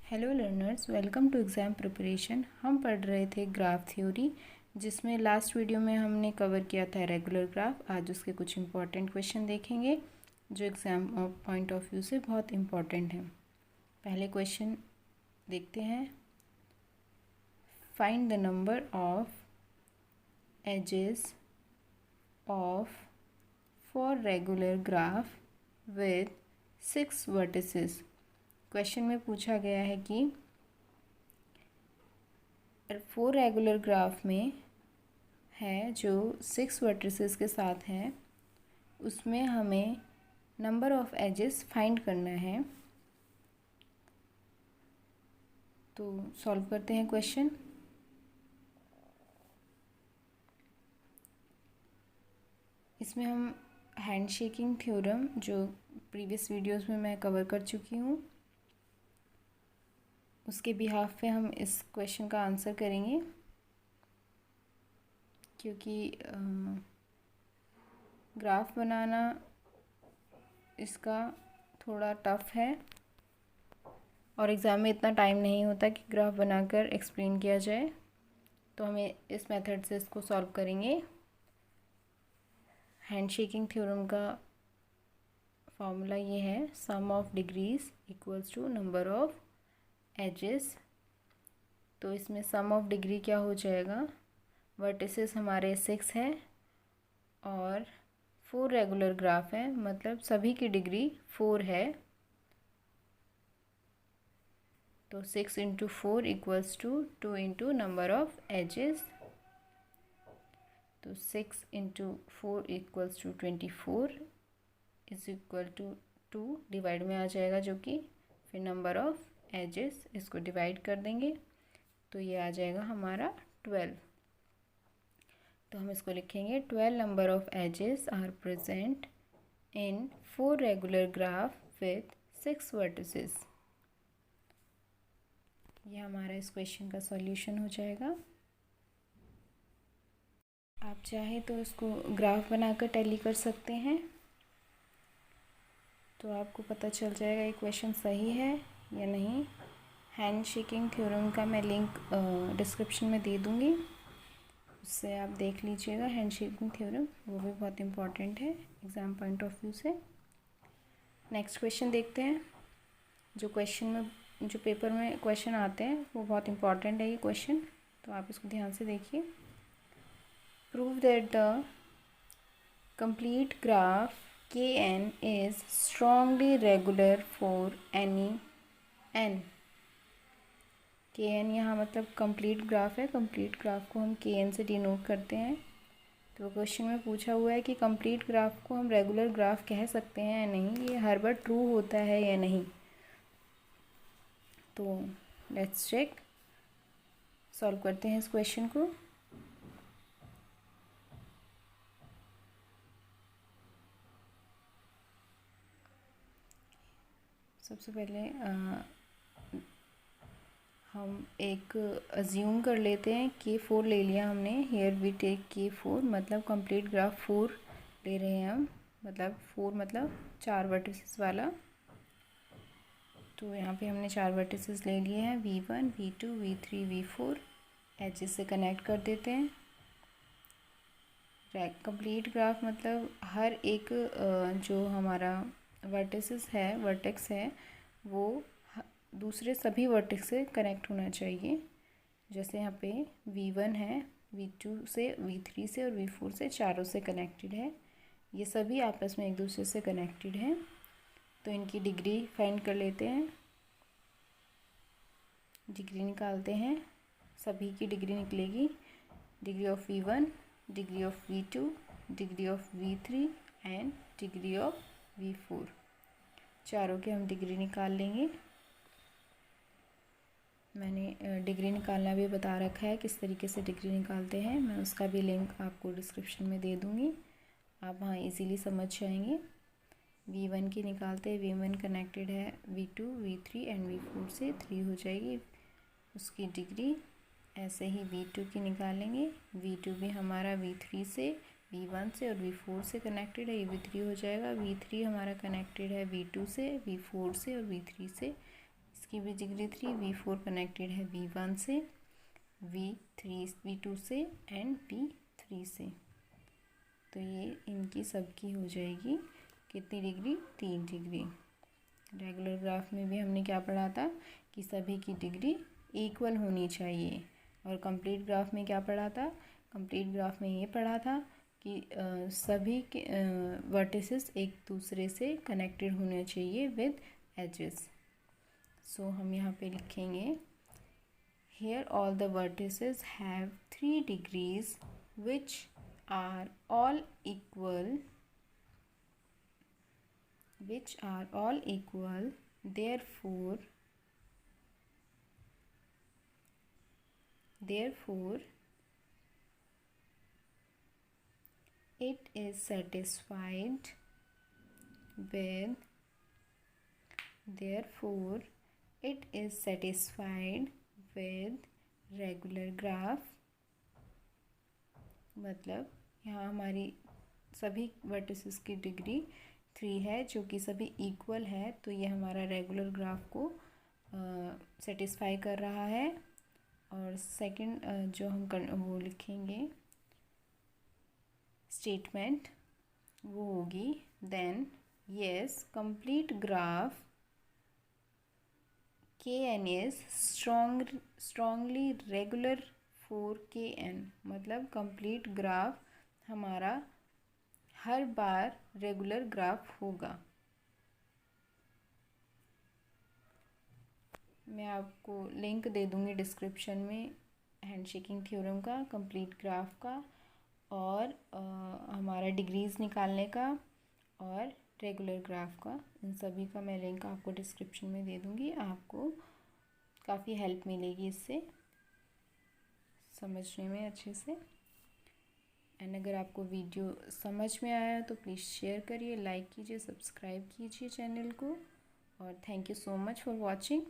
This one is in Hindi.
Hello learners, welcome to exam preparation. हम पढ़ रहे थे ग्राफ थ्योरी, जिसमें लास्ट वीडियो में हमने कवर किया था रेगुलर ग्राफ। आज उसके कुछ इम्पॉर्टेंट क्वेश्चन देखेंगे जो एग्ज़ाम पॉइंट ऑफ व्यू से बहुत इम्पॉर्टेंट हैं। पहले क्वेश्चन देखते हैं। Find the number of edges of four regular graph with 6 vertices. Question में पूछा गया है कि 4 रेगुलर ग्राफ में है जो 6 वर्टिसेस के साथ है, उसमें हमें नंबर ऑफ एजेस फाइंड करना है। तो सॉल्व करते हैं क्वेश्चन। इसमें हम हैंडशेकिंग थ्योरम, जो प्रीवियस वीडियोस में मैं कवर कर चुकी हूँ, उसके बिहाफ पे हम इस क्वेश्चन का आंसर करेंगे, क्योंकि ग्राफ बनाना इसका थोड़ा टफ है और एग्ज़ाम में इतना टाइम नहीं होता कि ग्राफ बनाकर एक्सप्लेन किया जाए। तो हमें इस मेथड से इसको सॉल्व करेंगे। हैंडशेकिंग थ्योरम का फॉर्मूला ये है, sum of degrees equals to number of edges. तो इसमें सम ऑफ डिग्री क्या हो जाएगा, वर्टिसेस हमारे 6 है और 4 रेगुलर ग्राफ है, मतलब सभी की डिग्री 4 है। तो 6 into 4 equals to 2 into number of edges. तो 6 into 4 equals to 24 is equal to 2 divide में आ जाएगा, जो कि फिर नंबर ऑफ एजेस, इसको डिवाइड कर देंगे तो ये आ जाएगा हमारा 12। तो हम इसको लिखेंगे 12 number of edges are present in 4 regular graph with 6 vertices. ये हमारा इस क्वेश्चन का सॉल्यूशन हो जाएगा। आप चाहे तो इसको ग्राफ बनाकर टैली कर सकते हैं, तो आपको पता चल जाएगा ये क्वेश्चन सही है या नहीं। हैंडशेकिंग थ्योरम का मैं लिंक डिस्क्रिप्शन में दे दूँगी, उससे आप देख लीजिएगा। हैंडशेकिंग थ्योरम वो भी बहुत इम्पॉर्टेंट है एग्ज़ाम पॉइंट ऑफ व्यू से। नेक्स्ट क्वेश्चन देखते हैं। जो पेपर में क्वेश्चन आते हैं वो बहुत इम्पॉर्टेंट है ये क्वेश्चन, तो आप इसको ध्यान से देखिए। Prove that the complete graph Kn is strongly regular for any n। Kn यहाँ मतलब कंप्लीट ग्राफ है। कंप्लीट ग्राफ को हम Kn से डिनोट करते हैं। तो क्वेश्चन में पूछा हुआ है कि कंप्लीट ग्राफ को हम रेगुलर ग्राफ कह सकते हैं या नहीं, ये हर बार ट्रू होता है या नहीं। तो लेट्स चेक, सॉल्व करते हैं इस क्वेश्चन को। सबसे पहले हम एक अज्यूम कर लेते हैं कि 4 ले लिया हमने। हेयर वी टेक K4, मतलब कंप्लीट ग्राफ 4 ले रहे हैं हम, मतलब 4 मतलब 4 वर्टिसेस वाला। तो यहाँ पे हमने 4 वर्टिसेस ले लिए हैं, V1 V2 V3 V4। Edges से कनेक्ट कर देते हैं। कंप्लीट ग्राफ मतलब हर एक जो हमारा वर्टिसेस है, वर्टेक्स है, वो दूसरे सभी वर्टेक्स से कनेक्ट होना चाहिए। जैसे यहाँ पे V1 है, V2 से, V3 से और V4 से, चारों से कनेक्टेड है। ये सभी आपस में एक दूसरे से कनेक्टेड हैं। तो इनकी डिग्री फाइंड कर लेते हैं, डिग्री निकालते हैं। सभी की डिग्री निकलेगी, degree of V1, degree of V2, degree of V3 and degree of V4। चारों के हम डिग्री निकाल लेंगे। मैंने डिग्री निकालना भी बता रखा है, किस तरीके से डिग्री निकालते हैं। मैं उसका भी लिंक आपको डिस्क्रिप्शन में दे दूँगी, आप वहाँ इजीली समझ जाएंगे। V1 की निकालते हैं, V1 कनेक्टेड है V2 V3 एंड V4 से, 3 हो जाएगी उसकी डिग्री। ऐसे ही V2 की निकालेंगे, V2 भी हमारा V3 से, V1 से और V4 से कनेक्टेड है, ये V3 हो जाएगा। V3 हमारा कनेक्टेड है V2 से, V4 से और V3 से, इसकी भी डिग्री 3, V4 कनेक्टेड है V1 से, V2 से एंड V3 से। तो ये इनकी सबकी हो जाएगी कितनी डिग्री, 3 डिग्री। रेगुलर ग्राफ में भी हमने क्या पढ़ा था कि सभी की डिग्री इक्वल होनी चाहिए। और कंप्लीट ग्राफ में क्या पढ़ा था, कंप्लीट ग्राफ में ये पढ़ा था कि सभी के वर्टिसेस एक दूसरे से कनेक्टेड होने चाहिए विद एजेस। सो हम यहाँ पे लिखेंगे here all the vertices have 3 degrees which are all equal, therefore it is satisfied with regular graph। मतलब यहाँ हमारी सभी वर्टिसेस की डिग्री 3 है जो कि सभी इक्वल है, तो ये हमारा रेगुलर ग्राफ को सेटिस्फाई कर रहा है। और सेकंड जो हम वो लिखेंगे स्टेटमेंट वो होगी then yes complete graph kn is strongly regular for kn। मतलब कंप्लीट ग्राफ हमारा हर बार रेगुलर ग्राफ होगा। मैं आपको लिंक दे दूँगी डिस्क्रिप्शन में हैंडशेकिंग थ्योरम का, कंप्लीट ग्राफ का और हमारा डिग्रीज़ निकालने का और रेगुलर ग्राफ का। इन सभी का मैं लिंक आपको डिस्क्रिप्शन में दे दूँगी। आपको काफ़ी हेल्प मिलेगी इससे समझने में अच्छे से। एंड अगर आपको वीडियो समझ में आया तो प्लीज़ शेयर करिए, लाइक कीजिए, सब्सक्राइब कीजिए चैनल को। और thank you so much for watching.